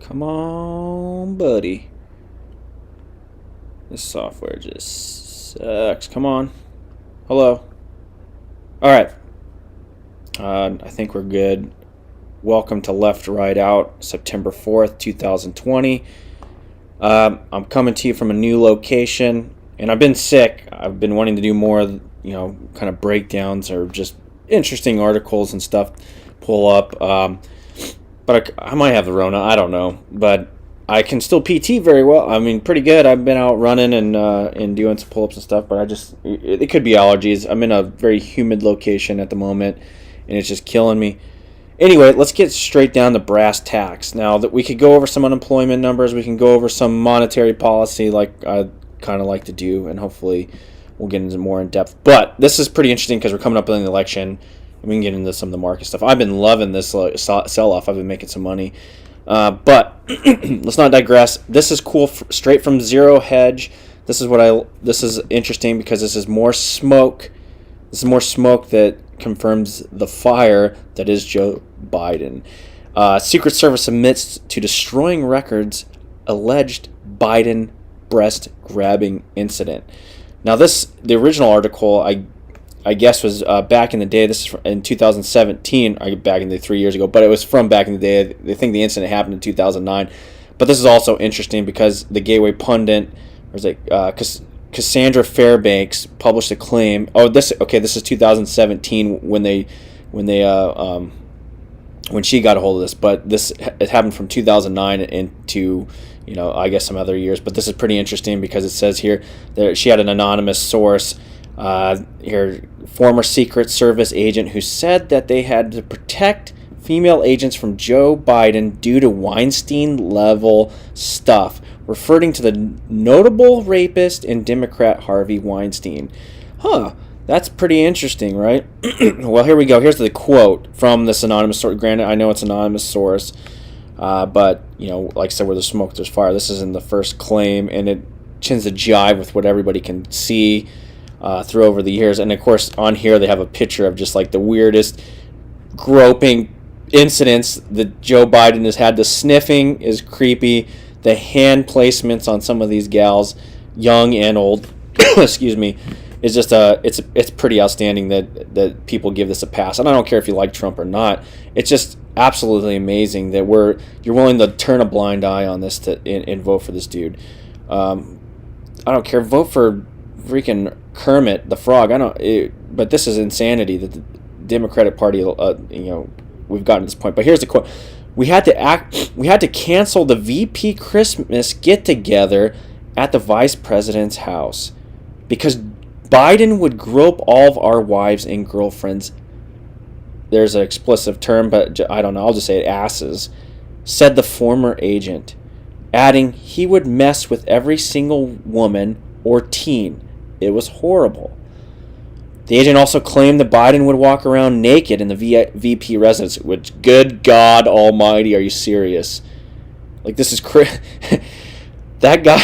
Come on, buddy. This software just sucks. Come on. Hello. All right. I think we're good. Welcome to Left Right Out, September 4th, 2020. I'm coming to you from a new location, and I've been sick. I've been wanting to do more, kind of breakdowns or just interesting articles and stuff pull up. But I might have the Rona. I don't know. But I can still PT very well. I mean, pretty good. I've been out running and doing some pull-ups and stuff, but it could be allergies. I'm in a very humid location at the moment, and it's just killing me. Anyway, let's get straight down to brass tacks. Now, that we could go over some unemployment numbers, we can go over some monetary policy like I kind of like to do, and hopefully we'll get into more in depth. But this is pretty interesting because we're coming up on the election, and we can get into some of the market stuff. I've been loving this sell-off. I've been making some money. But let's not digress. This is cool, straight from Zero Hedge. This is interesting because this is more smoke. This is more smoke that confirms the fire that is Joe Biden. Secret Service admits to destroying records alleged Biden breast grabbing incident. Now, the original article, I guess, was back in the day. This is in 2017, back in the 3 years ago, but it was from back in the day. They think the incident happened in 2009. But this is also interesting because the Gateway Pundit, Cassandra Fairbanks, published a claim. This is 2017 when she got a hold of this, but it happened from 2009 into I guess some other years. But this is pretty interesting because it says here that she had an anonymous source. Her former Secret Service agent who said that they had to protect female agents from Joe Biden due to Weinstein-level stuff, referring to the notable rapist and Democrat Harvey Weinstein. That's pretty interesting, right? Well, here we go. Here's the quote from this anonymous source. Granted, I know it's an anonymous source, but, like I said, where there's smoke, there's fire. This is in the first claim, and it tends to jive with what everybody can see through over the years. And, of course, on here they have a picture of just, like, the weirdest groping incidents that Joe Biden has had. The sniffing is creepy. The hand placements on some of these gals, young and old, excuse me, is just it's pretty outstanding that people give this a pass. And I don't care if you like Trump or not. It's just absolutely amazing that you're willing to turn a blind eye on this and vote for this dude. I don't care. Vote for freaking Kermit the Frog. But this is insanity that the Democratic Party, we've gotten to this point. But here's the quote. We had to cancel the VP Christmas get-together at the vice president's house because Biden would grope all of our wives and girlfriends. There's an explicit term, but I don't know. I'll just say it, asses, said the former agent, adding he would mess with every single woman or teen. It was horrible. The agent also claimed that Biden would walk around naked in the VP residence, which, good God almighty, are you serious? Like, this is that guy,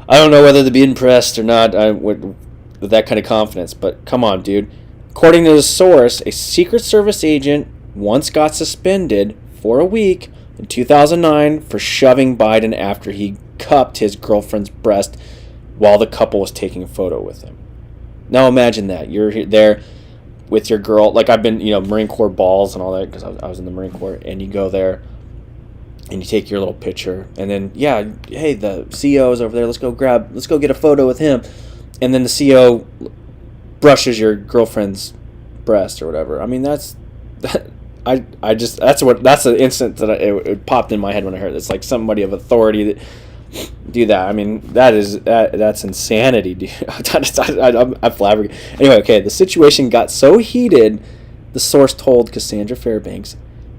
I don't know whether to be impressed or not with that kind of confidence, but come on, dude. According to the source, a Secret Service agent once got suspended for a week in 2009 for shoving Biden after he cupped his girlfriend's breast while the couple was taking a photo with him. Now imagine that. You're there with your girl. Like, I've been, Marine Corps balls and all that because I was in the Marine Corps. And you go there and you take your little picture. And then, hey, the CO is over there. Let's go get a photo with him. And then the CO brushes your girlfriend's breast or whatever. I mean, that's the instant that it popped in my head when I heard it. It's like somebody of authority that do that. I mean, that's insanity, dude. I'm flabbergasted. Anyway, okay, the situation got so heated, the source told Cassandra Fairbanks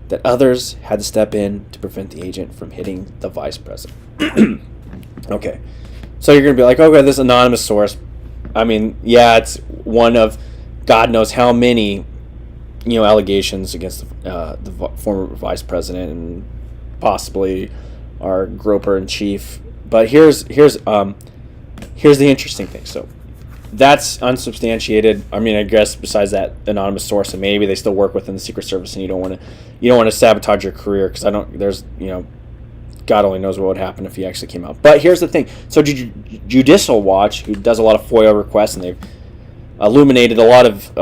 that others had to step in to prevent the agent from hitting the vice president. Okay, so you're going to be like, okay, this anonymous source, I mean, it's one of God knows how many, allegations against the former vice president and possibly our groper in chief. But here's the interesting thing. So that's unsubstantiated. I mean, I guess besides that anonymous source, and maybe they still work within the Secret Service, and you don't want to sabotage your career, because there's God only knows what would happen if he actually came out. But here's the thing: so Judicial Watch, who does a lot of FOIA requests, and they've illuminated a lot of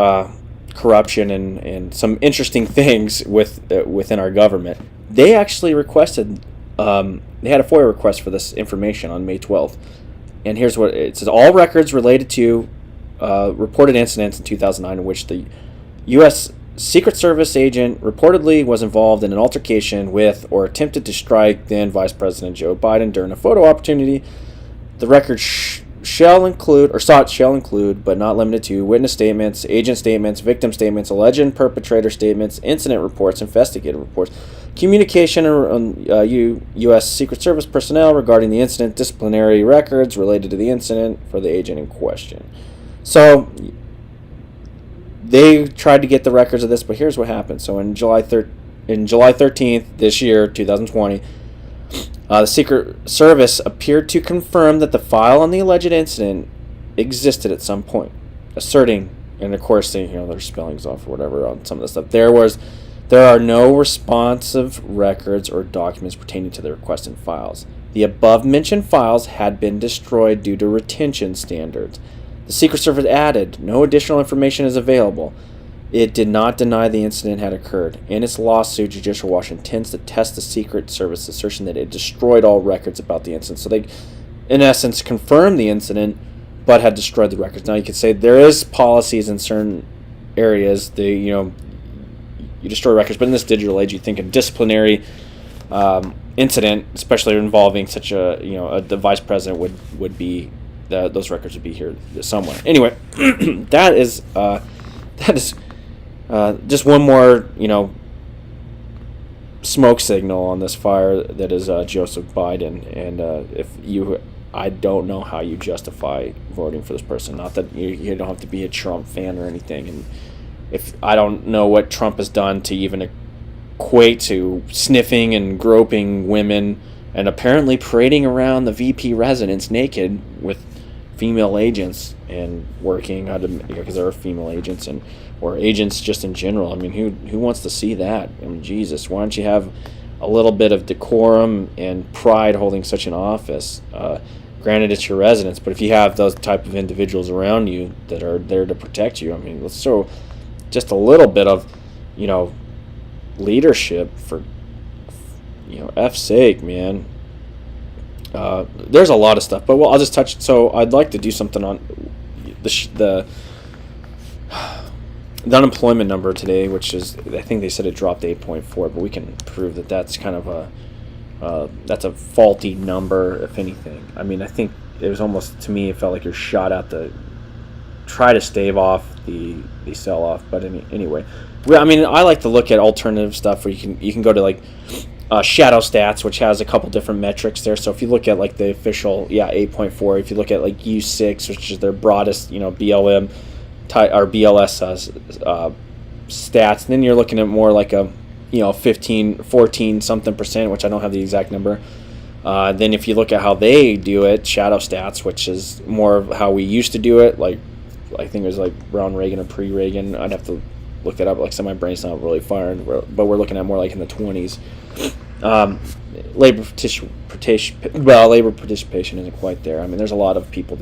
corruption and some interesting things within our government. They actually requested. They had a FOIA request for this information on May 12th. And here's what it says: all records related to reported incidents in 2009 in which the U.S. Secret Service agent reportedly was involved in an altercation with or attempted to strike then Vice President Joe Biden during a photo opportunity. The record shall include, but not limited to, witness statements, agent statements, victim statements, alleged perpetrator statements, incident reports, investigative reports, communication on U.S. Secret Service personnel regarding the incident, disciplinary records related to the incident for the agent in question. So they tried to get the records of this, but here's what happened. So in July 13th this year, 2020, the Secret Service appeared to confirm that the file on the alleged incident existed at some point, asserting, and of course their spellings off or whatever on some of the stuff. There are no responsive records or documents pertaining to the requested files. The above-mentioned files had been destroyed due to retention standards. The Secret Service added, no additional information is available. It did not deny the incident had occurred. In its lawsuit, Judicial Watch intends to test the Secret Service assertion that it destroyed all records about the incident. So they, in essence, confirmed the incident, but had destroyed the records. Now you could say there is policies in certain areas. You destroy records, but in this digital age, you think a disciplinary incident, especially involving such the vice president, would be those records would be here somewhere. Anyway, that is just one more smoke signal on this fire that is Joseph Biden. And I don't know how you justify voting for this person. Not that you don't have to be a Trump fan or anything. And if I don't know what Trump has done to even equate to sniffing and groping women and apparently parading around the VP residence naked with female agents and working because there are female agents or agents just in general. I mean, who wants to see that? I mean, Jesus, why don't you have a little bit of decorum and pride holding such an office? Granted, it's your residence, but if you have those type of individuals around you that are there to protect you, I mean, let's show just a little bit of, leadership for, F's sake, man. There's a lot of stuff, but I'll just touch. So I'd like to do something on the unemployment number today, which is, I think they said it dropped 8.4, but we can prove that that's kind of that's a faulty number, if anything. I mean, I think it was almost, to me, it felt like you're shot at the try to stave off the sell off. But anyway, I mean, I like to look at alternative stuff where you can go to like Shadow Stats, which has a couple different metrics there. So if you look at like the official 8.4, if you look at like U6, which is their broadest BLM or BLS stats, then you're looking at more like a 15, 14 something percent, which I don't have the exact number. Then if you look at how they do it, Shadow Stats, which is more of how we used to do it, like I think it was like around Reagan or pre-Reagan. I'd have to look that up. Like, so my brain's not really firing, but we're looking at more like in the 20s. Labor participation isn't quite there. I mean, there's a lot of people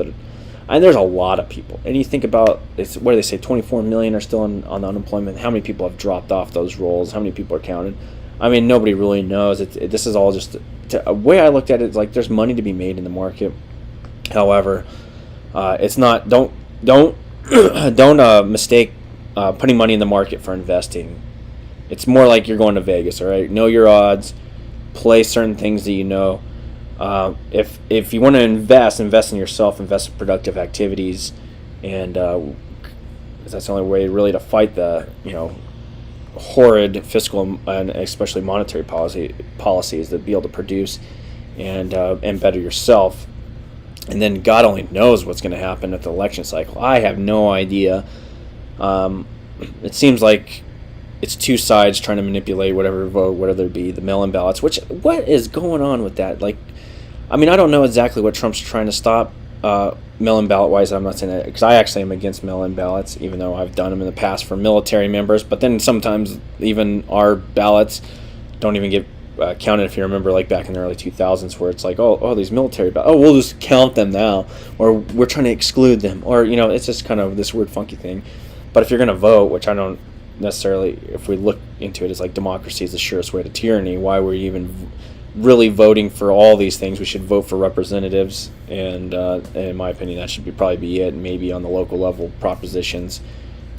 and you think about, what do they say, 24 million are still on unemployment. How many people have dropped off those rolls? How many people are counted? I mean, nobody really knows. This is all just a way I looked at it. Is like there's money to be made in the market. However, it's not. Don't mistake putting money in the market for investing. It's more like you're going to Vegas. All right, know your odds. Play certain things that you know. If you want to invest in yourself, invest in productive activities, and that's the only way really to fight the horrid fiscal and especially monetary policies that be able to produce and better yourself. And then God only knows what's going to happen at the election cycle. I have no idea. It seems like it's two sides trying to manipulate whatever vote, whether it be the mail-in ballots. What is going on with that? Like, I mean, I don't know exactly what Trump's trying to stop mail-in ballot wise. I'm not saying that because I actually am against mail-in ballots, even though I've done them in the past for military members. But then sometimes even our ballots don't even get counted. If you remember, like back in the early 2000s, where it's like, oh, these military ballots, we'll just count them now, or we're trying to exclude them, or it's just kind of this weird funky thing. But if you're going to vote, which I don't necessarily, if we look into it as like democracy is the surest way to tyranny, why were you even really voting for all these things? We should vote for representatives, and in my opinion, that should probably be it. Maybe on the local level, propositions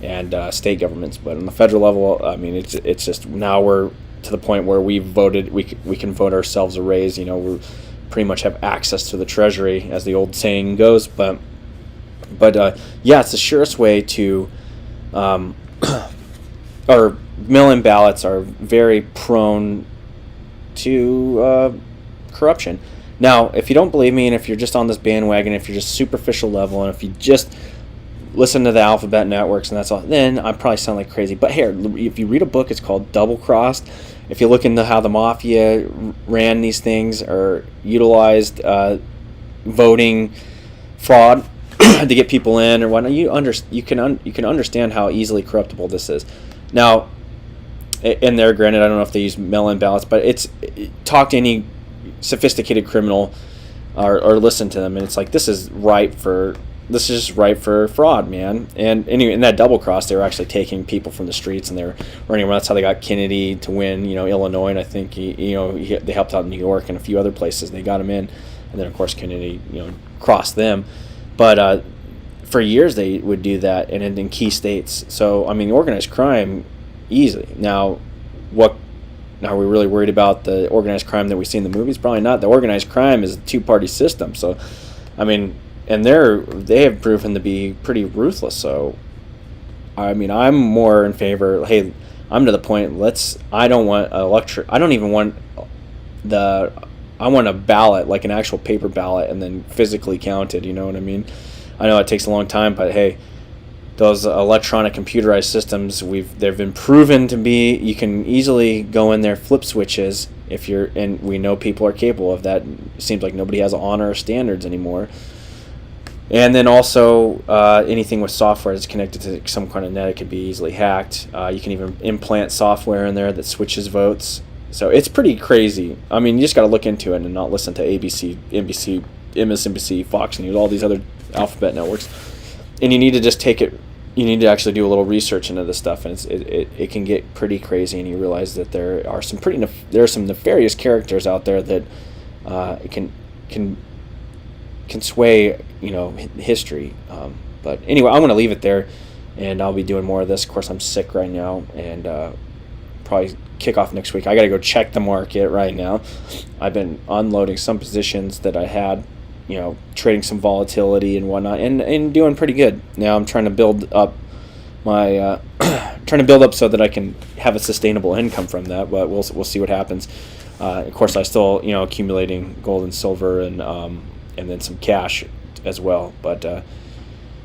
and state governments, but on the federal level, I mean, it's just now we're to the point where we voted. We can vote ourselves a raise. We pretty much have access to the treasury, as the old saying goes. But yeah, it's the surest way to. Or mail-in ballots are very prone to corruption. Now, if you don't believe me, and if you're just on this bandwagon, if you're just superficial level, and if you just listen to the alphabet networks and that's all, then I probably sound like crazy. But here, if you read a book, it's called Double Crossed. If you look into how the mafia ran these things or utilized voting fraud to get people in or whatnot, you can understand how easily corruptible this is. Now, and there, granted, I don't know if they use mail-in ballots, but talk to any sophisticated criminal or listen to them, and it's like this is just ripe for fraud, man. And anyway, in that double cross, they were actually taking people from the streets and they were running around. That's how they got Kennedy to win, Illinois, and I think they helped out in New York and a few other places. They got him in, and then of course Kennedy, crossed them. But for years they would do that, and in key states. So I mean, organized crime, easily. Now, are we really worried about the organized crime that we see in the movies? Probably not. The organized crime is a two-party system. So, I mean, and they have proven to be pretty ruthless. So, I mean, I'm more in favor. Hey, I'm to the point. I don't want I don't even want I want a ballot, like an actual paper ballot, and then physically counted. You know what I mean? I know it takes a long time, but hey, those electronic computerized systems, they've been proven to be. You can easily go in there, flip switches and we know people are capable of that. It seems like nobody has honor or standards anymore. And then also anything with software that's connected to some kind of net, it could be easily hacked. You can even implant software in there that switches votes. So it's pretty crazy. I mean, you just got to look into it and not listen to ABC, NBC, MSNBC, Fox News, all these other alphabet networks. And you need to just take it. You need to actually do a little research into this stuff, and it can get pretty crazy. And you realize that there are some nefarious characters out there that can sway history. But anyway, I'm going to leave it there, and I'll be doing more of this. Of course, I'm sick right now, and probably kick off next week. I got to go check the market right now. I've been unloading some positions that I had, trading some volatility and whatnot, and doing pretty good. Now I'm trying to build up my so that I can have a sustainable income from that. But we'll see what happens. Of course, I still accumulating gold and silver and then some cash as well. But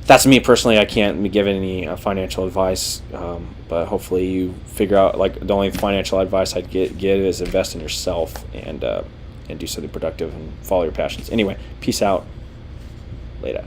that's me personally. I can't give any financial advice. But hopefully you figure out, like, the only financial advice I'd get is invest in yourself and do something productive and follow your passions. Anyway, peace out. Later.